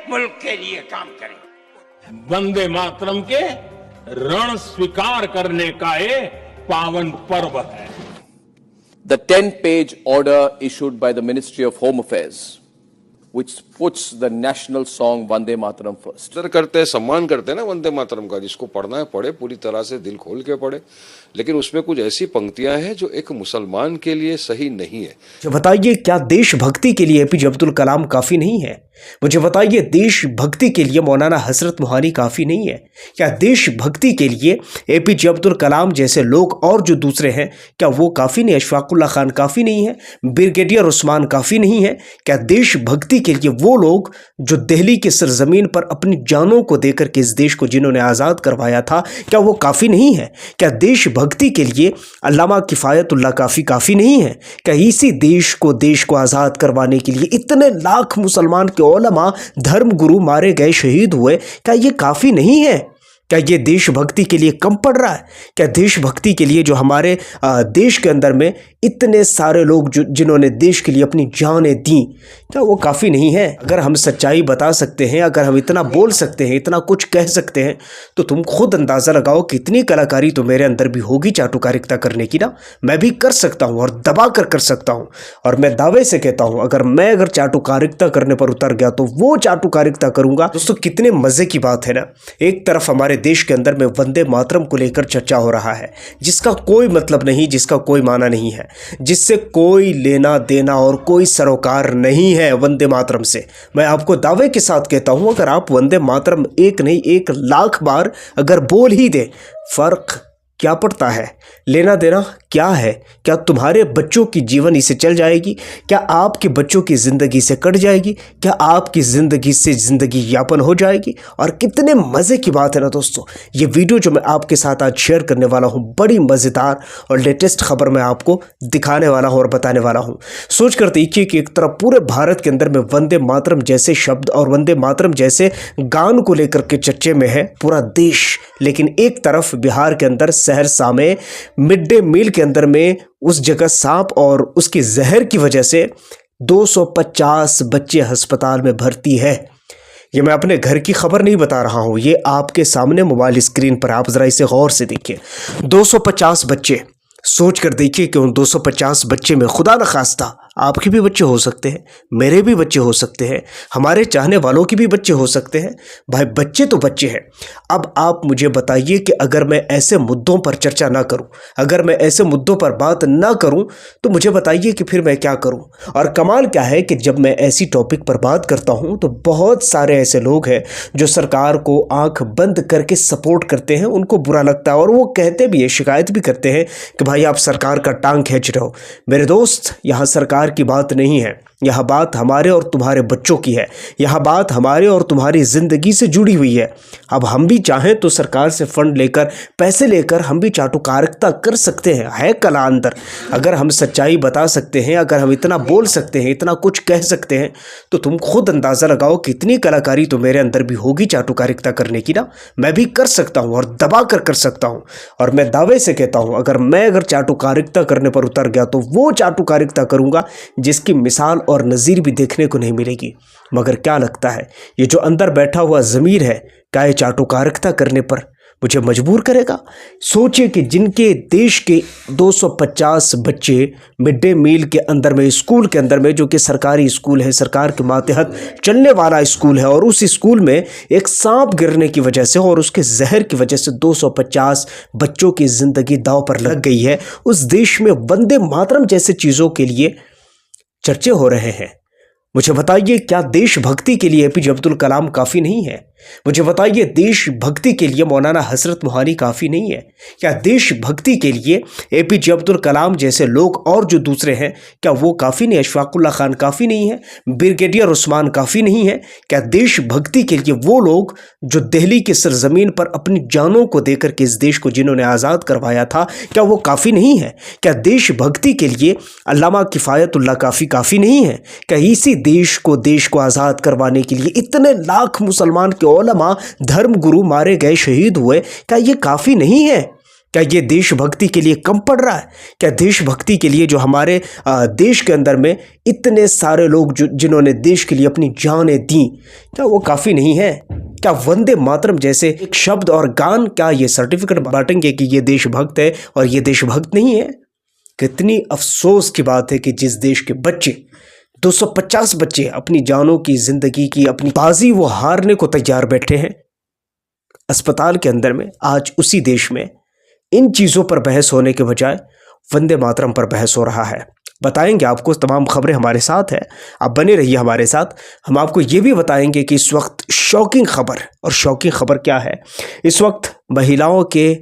मुल्क के लिए काम करें। वंदे मातरम के रण स्वीकार करने का ये पावन पर्व है। The 10-page order issued by the Ministry of Home Affairs, which puts the national song Vande Mataram first. कदर करते हैं, सम्मान करते हैं ना वंदे मातरम का। जिसको पढ़ना है पढ़े, पूरी तरह से दिल खोल के पढ़े, लेकिन उसमें कुछ ऐसी पंक्तियां हैं जो एक मुसलमान के लिए सही नहीं है। मुझे बताइए, क्या देशभक्ति के लिए एपीजे अब्दुल कलाम काफ़ी नहीं है? मुझे बताइए, देशभक्ति के लिए मौलाना हजरत मोहानी काफ़ी नहीं है? क्या देशभक्ति के लिए एपीजे अब्दुल कलाम जैसे लोग और जो दूसरे हैं, क्या वो काफ़ी नहीं? अशफाकुल्ला खान काफ़ी नहीं है? ब्रिगेडियर उस्मान काफ़ी नहीं है? क्या देशभक्ति के लिए वो लोग जो दिल्ली की सरजमीन पर अपनी जानों को देकर के इस देश को जिन्होंने आज़ाद करवाया था, क्या वो काफ़ी नहीं है? क्या देशभक्ति के लिए अल्लामा किफ़ायतुल्लाह काफ़ी नहीं है? क्या इसी देश को आज़ाद करवाने के लिए इतने लाख मुसलमान के उलमा, धर्म गुरु मारे गए, शहीद हुए, क्या ये काफ़ी नहीं है? क्या ये देशभक्ति के लिए कम पड़ रहा है? क्या देशभक्ति के लिए जो हमारे देश के अंदर में इतने सारे लोग जो जिन्होंने देश के लिए अपनी जानें दी, क्या वो काफ़ी नहीं है? अगर हम सच्चाई बता सकते हैं, अगर हम इतना बोल सकते हैं, इतना कुछ कह सकते हैं, तो तुम खुद अंदाज़ा लगाओ कि इतनी कलाकारी तो मेरे अंदर भी होगी चाटुकारिता करने की ना। मैं भी कर सकता हूँ और दबा कर सकता हूँ। और मैं दावे से कहता हूँ, अगर चाटुकारिता करने पर उतर गया तो वो चाटुकारिता करूँगा। दोस्तों, कितने मज़े की बात है ना। एक तरफ हमारे देश के अंदर में वंदे मातरम को लेकर चर्चा हो रहा है, जिसका कोई मतलब नहीं, जिसका कोई माना नहीं है, जिससे कोई लेना देना और कोई सरोकार नहीं है वंदे मातरम से। मैं आपको दावे के साथ कहता हूं, अगर आप वंदे मातरम एक नहीं 1 लाख बार अगर बोल ही दे, फर्क क्या पड़ता है? लेना देना क्या है? क्या तुम्हारे बच्चों की जीवन इससे चल जाएगी? क्या आपके बच्चों की ज़िंदगी से कट जाएगी? क्या आपकी ज़िंदगी से ज़िंदगी यापन हो जाएगी? और कितने मज़े की बात है ना दोस्तों, ये वीडियो जो मैं आपके साथ आज शेयर करने वाला हूँ, बड़ी मज़ेदार और लेटेस्ट खबर मैं आपको दिखाने वाला हूँ और बताने वाला हूँ। सोच कर देखिए कि एक तरफ पूरे भारत के अंदर में वंदे मातरम जैसे शब्द और वंदे मातरम जैसे गान को लेकर के चर्चे में है पूरा देश, लेकिन एक तरफ बिहार के अंदर सहरसा में मिड डे मील के अंदर में उस जगह सांप और उसकी जहर की वजह से 250 बच्चे अस्पताल में भर्ती है। ये मैं अपने घर की खबर नहीं बता रहा हूँ, ये आपके सामने मोबाइल स्क्रीन पर, आप ज़रा इसे गौर से देखिए। 250 बच्चे, सोच कर देखिए कि उन 250 बच्चे में खुदा न खास्ता आपके भी बच्चे हो सकते हैं, मेरे भी बच्चे हो सकते हैं, हमारे चाहने वालों के भी बच्चे हो सकते हैं। भाई, बच्चे तो बच्चे हैं। अब आप मुझे बताइए कि अगर मैं ऐसे मुद्दों पर चर्चा ना करूं, अगर मैं ऐसे मुद्दों पर बात ना करूं, तो मुझे बताइए कि फिर मैं क्या करूं। और कमाल क्या है कि जब मैं ऐसी टॉपिक पर बात करता हूं तो बहुत सारे ऐसे लोग हैं जो सरकार को आंख बंद करके सपोर्ट करते हैं, उनको बुरा लगता है और वो कहते भी है, शिकायत भी करते हैं कि भाई आप सरकार का टांग खींच रहे हो। मेरे दोस्त, यहाँ सरकार की बात नहीं है, यह बात हमारे और तुम्हारे बच्चों की है, यह बात हमारे और तुम्हारी ज़िंदगी से जुड़ी हुई है। अब हम भी चाहें तो सरकार से फंड लेकर, पैसे लेकर हम भी चाटुकारिता कर सकते हैं, है कला अंदर। अगर हम सच्चाई बता सकते हैं, अगर हम इतना बोल सकते हैं, इतना कुछ कह सकते हैं, तो तुम खुद अंदाज़ा लगाओ कि इतनी कलाकारी तो मेरे अंदर भी होगी चाटुकारिता करने की ना। मैं भी कर सकता हूँ और दबा कर सकता हूँ। और मैं दावे से कहता हूँ, अगर चाटुकारिता करने पर उतर गया तो वो चाटुकारिता करूँगा जिसकी मिसाल और नज़ीर भी देखने को नहीं मिलेगी। मगर क्या लगता है, ये जो अंदर बैठा हुआ ज़मीर है, क्या ये चाटुकारिता करने पर मुझे मजबूर करेगा? सोचिए कि जिनके देश के 250 बच्चे मिड डे मील के अंदर में, स्कूल के अंदर में, जो कि सरकारी स्कूल है, सरकार के मातहत चलने वाला स्कूल है, और उस स्कूल में एक सांप गिरने की वजह से और उसके जहर की वजह से 250 बच्चों की ज़िंदगी दांव पर लग गई है। उस देश में वंदे मातरम जैसे चीज़ों के लिए चर्चे हो रहे हैं। मुझे बताइए, क्या देशभक्ति के लिए एपीजे अब्दुल कलाम काफ़ी नहीं है? मुझे बताइए, देशभक्ति के लिए मौलाना हजरत मोहानी काफ़ी नहीं है? क्या देशभक्ति के लिए एपीजे अब्दुल कलाम जैसे लोग और जो दूसरे हैं, क्या वो काफ़ी नहीं? अशफाकुल्ला खान काफ़ी नहीं है? ब्रिगेडियर उस्मान काफ़ी नहीं है? क्या देशभक्ति के लिए वो लोग जो दिल्ली की सरजमीन पर अपनी जानों को देकर के इस देश को जिन्होंने आज़ाद करवाया था, क्या वो काफ़ी नहीं है? क्या देशभक्ति के लिए अल्लामा किफ़ायतुल्लाह काफ़ी नहीं है? क्या इसी देश को आज़ाद करवाने के लिए इतने लाख मुसलमान के उलमा, धर्म गुरु मारे गए, शहीद हुए, क्या ये काफ़ी नहीं है? क्या ये देशभक्ति के लिए कम पड़ रहा है? क्या देशभक्ति के लिए जो हमारे देश के अंदर में इतने सारे लोग जिन्होंने देश के लिए अपनी जानें दी, क्या वो काफ़ी नहीं है? क्या वंदे मातरम जैसे एक शब्द और गान क्या ये सर्टिफिकेट बांटेंगे कि ये देशभक्त है और ये देशभक्त नहीं है? कितनी अफसोस की बात है कि जिस देश के बच्चे 250 बच्चे अपनी जानों की, जिंदगी की अपनी बाजी वो हारने को तैयार बैठे हैं अस्पताल के अंदर में, आज उसी देश में इन चीज़ों पर बहस होने के बजाय वंदे मातरम पर बहस हो रहा है। बताएंगे आपको, तमाम खबरें हमारे साथ है, आप बने रहिए हमारे साथ। हम आपको ये भी बताएंगे कि इस वक्त शॉकिंग खबर, और शॉकिंग खबर क्या है, इस वक्त महिलाओं के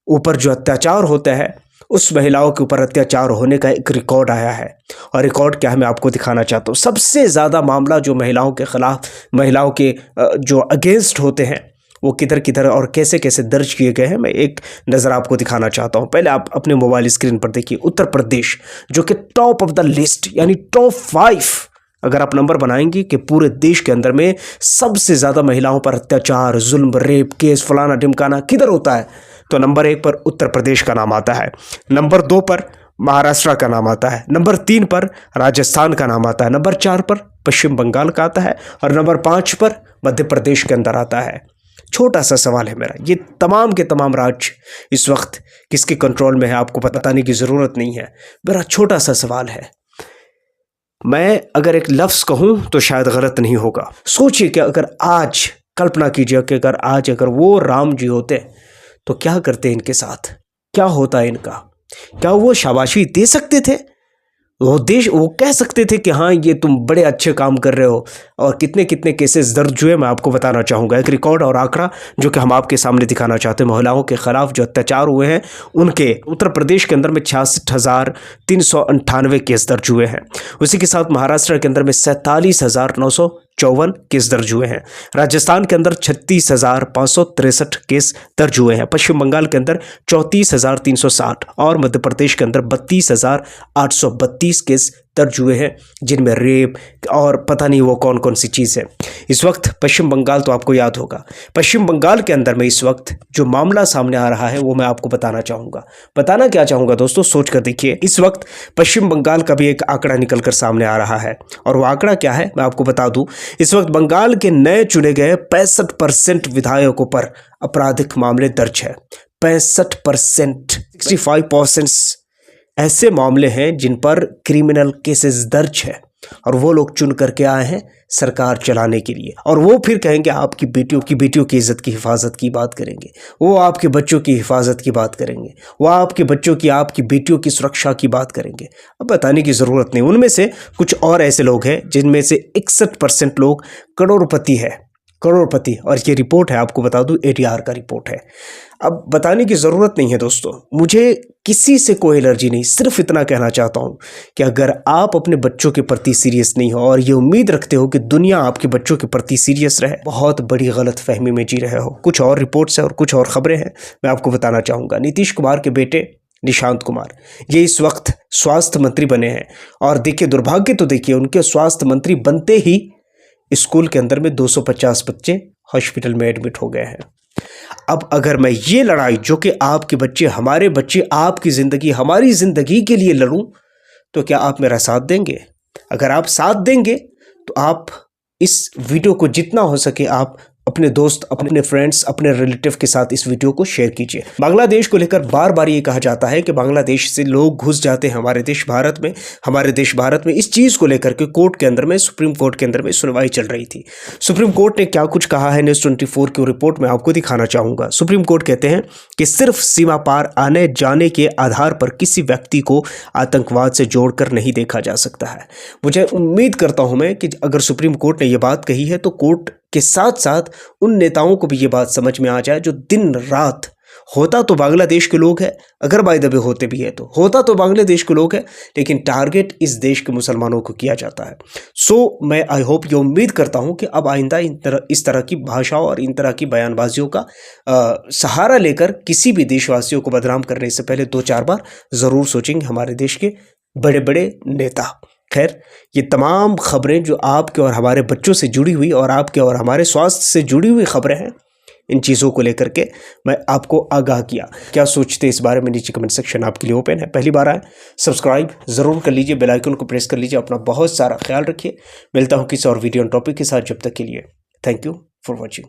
ऊपर जो अत्याचार होता है, उस महिलाओं के ऊपर अत्याचार होने का एक रिकॉर्ड आया है। और रिकॉर्ड क्या है मैं आपको दिखाना चाहता हूँ। सबसे ज़्यादा मामला जो महिलाओं के ख़िलाफ़, महिलाओं के जो अगेंस्ट होते हैं, वो किधर किधर और कैसे कैसे दर्ज किए गए हैं, मैं एक नज़र आपको दिखाना चाहता हूँ। पहले आप अपने मोबाइल स्क्रीन पर देखिए, उत्तर प्रदेश जो कि टॉप ऑफ द लिस्ट, यानी टॉप 5 अगर आप नंबर बनाएंगे कि पूरे देश के अंदर में सबसे ज़्यादा महिलाओं पर अत्याचार, जुल्म, रेप केस, फलाना ढिमकाना किधर होता है, तो नंबर 1 पर उत्तर प्रदेश का नाम आता है, नंबर 2 पर महाराष्ट्र का नाम आता है, नंबर 3 पर राजस्थान का नाम आता है, नंबर 4 पर पश्चिम बंगाल का आता है और नंबर 5 पर मध्य प्रदेश के अंदर आता है। छोटा सा सवाल है मेरा, ये तमाम के तमाम राज्य इस वक्त किसके कंट्रोल में है आपको बताने की ज़रूरत नहीं है। मेरा छोटा सा सवाल है, मैं अगर एक लफ्ज़ कहूँ तो शायद गलत नहीं होगा। सोचिए कि अगर आज, कल्पना कीजिए कि अगर वो राम जी होते तो क्या करते इनके साथ, क्या होता इनका? क्या वो शाबाशी दे सकते थे? वो कह सकते थे कि हाँ ये तुम बड़े अच्छे काम कर रहे हो? और कितने कितने केसेस दर्ज हुए मैं आपको बताना चाहूँगा, एक रिकॉर्ड और आंकड़ा जो कि हम आपके सामने दिखाना चाहते हैं। महिलाओं के खिलाफ जो अत्याचार हुए हैं उनके उत्तर प्रदेश के अंदर में 66,398 केस दर्ज हुए हैं। उसी के साथ महाराष्ट्र के अंदर में 47,954 केस दर्ज हुए हैं। राजस्थान के अंदर 36,563 केस दर्ज हुए हैं। पश्चिम बंगाल के अंदर 34,360 और मध्य प्रदेश के अंदर 32,832 केस दर्ज हुए हैं, जिनमें रेप और पता नहीं वो कौन कौन सी चीज़ है। इस वक्त पश्चिम बंगाल तो आपको याद होगा, पश्चिम बंगाल के अंदर में इस वक्त जो मामला सामने आ रहा है वो मैं आपको बताना क्या चाहूँगा दोस्तों, सोच कर देखिए। इस वक्त पश्चिम बंगाल का भी एक आंकड़ा निकल कर सामने आ रहा है, और वो आंकड़ा क्या है मैं आपको बता दूं। इस वक्त बंगाल के नए चुने गए 65% विधायकों पर आपराधिक मामले दर्ज है। 65%, 65% ऐसे मामले हैं जिन पर क्रिमिनल केसेस दर्ज है, और वो लोग चुन करके आए हैं सरकार चलाने के लिए। और वो फिर कहेंगे आपकी बेटियों की इज्जत की हिफाजत की बात करेंगे, वो आपके बच्चों की हिफाजत की बात करेंगे, वो आपके बच्चों की, आपकी बेटियों की सुरक्षा की बात करेंगे। अब बताने की ज़रूरत नहीं। उनमें से कुछ और ऐसे लोग हैं जिनमें से 61% लोग करोड़पति है, करोड़पति। और ये रिपोर्ट है, आपको बता दूं, ATR का रिपोर्ट है। अब बताने की ज़रूरत नहीं है दोस्तों, मुझे किसी से कोई एलर्जी नहीं, सिर्फ इतना कहना चाहता हूँ कि अगर आप अपने बच्चों के प्रति सीरियस नहीं हो और ये उम्मीद रखते हो कि दुनिया आपके बच्चों के प्रति सीरियस रहे, बहुत बड़ी गलत फहमी में जी रहे हो। कुछ और रिपोर्ट्स हैं और कुछ और खबरें हैं, मैं आपको बताना चाहूँगा। नीतीश कुमार के बेटे निशांत कुमार ये इस वक्त स्वास्थ्य मंत्री बने हैं, और देखिए दुर्भाग्य तो देखिए, उनके स्वास्थ्य मंत्री बनते ही स्कूल के अंदर में 250 बच्चे हॉस्पिटल में एडमिट हो गए हैं। अब अगर मैं ये लड़ाई जो कि आपके बच्चे, हमारे बच्चे, आपकी ज़िंदगी, हमारी ज़िंदगी के लिए लड़ूं, तो क्या आप मेरा साथ देंगे? अगर आप साथ देंगे तो आप इस वीडियो को जितना हो सके आप अपने दोस्त, अपने फ्रेंड्स, अपने रिलेटिव के साथ इस वीडियो को शेयर कीजिए। बांग्लादेश को लेकर बार बार ये कहा जाता है कि बांग्लादेश से लोग घुस जाते हैं हमारे देश भारत में। इस चीज़ को लेकर के कोर्ट के अंदर में, सुप्रीम कोर्ट के अंदर में सुनवाई चल रही थी। सुप्रीम कोर्ट ने क्या कुछ कहा है न्यूज़ 24 की रिपोर्ट में आपको दिखाना चाहूँगा। सुप्रीम कोर्ट कहते हैं कि सिर्फ सीमा पार आने जाने के आधार पर किसी व्यक्ति को आतंकवाद से जोड़कर नहीं देखा जा सकता है। मुझे उम्मीद करता हूँ मैं कि अगर सुप्रीम कोर्ट ने ये बात कही है तो कोर्ट के साथ साथ उन नेताओं को भी ये बात समझ में आ जाए जो दिन रात, होता तो बांग्लादेश के लोग हैं, अगर बाय द वे होते भी है तो होता तो बांग्लादेश के लोग हैं, लेकिन टारगेट इस देश के मुसलमानों को किया जाता है। सो मैं आई होप, ये उम्मीद करता हूं कि अब आइंदा इस तरह की भाषाओं और इन तरह की बयानबाजियों का सहारा लेकर किसी भी देशवासियों को बदनाम करने से पहले 2-4 बार ज़रूर सोचेंगे हमारे देश के बड़े बड़े नेता। खैर, ये तमाम खबरें जो आपके और हमारे बच्चों से जुड़ी हुई और आपके और हमारे स्वास्थ्य से जुड़ी हुई खबरें हैं, इन चीज़ों को लेकर के मैं आपको आगाह किया। क्या सोचते इस बारे में नीचे कमेंट सेक्शन आपके लिए ओपन है। पहली बार आए सब्सक्राइब ज़रूर कर लीजिए, बेल आइकन को प्रेस कर लीजिए। अपना बहुत सारा ख्याल रखिए। मिलता हूँ किसी और वीडियो टॉपिक के साथ, जब तक के लिए थैंक यू फॉर वॉचिंग।